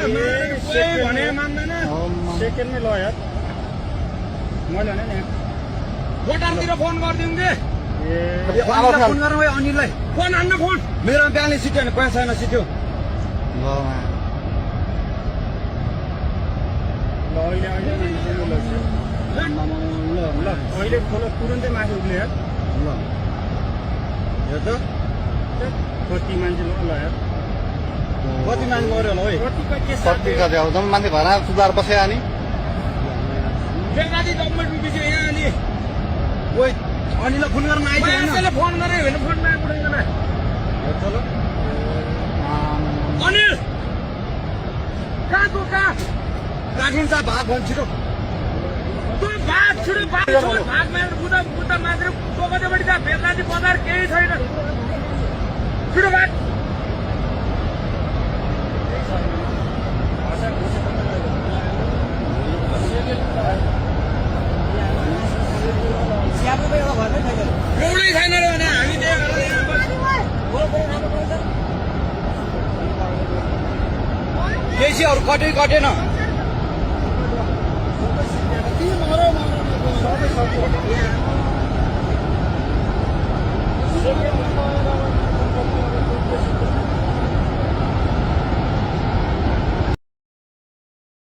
भने मान्दैन सेकेन्डमै ल यार मैले भने नि भोटारतिर फोन गरिदिउँ कि फोन गरौँ है अनिललाई फोन हान्न फोन मेरो ब्यालेन्स सिट्यो भने पैसा छैन सिट्यो अहिले खोलो तुरन्तै माथि उठ्ने यार ल हेर त कति मान्छे ल यार कति मान्छे मऱ्यो होला है कति कति अब जम्मै मान्छे घरमा सुधार बस्यो अनि बेकारी गभर्मेन्ट बिजी यहाँ अनि ओइ अनिललाई फोन गर्न आइछ मान्छेले फोन गरे भने फोनमा उठाइदैन चल अनिल कहाँको कहाँ राखिन्छ भाग भन्छ छिटो तँ भाग छिटो भाग मारेर बुद्ध मान्छे दोकानबाट त्यहाँ बेलनाथी बजार केही छैन छिटो भाग एउटै छैन रे भने हामी केसीहरू कटेन सबै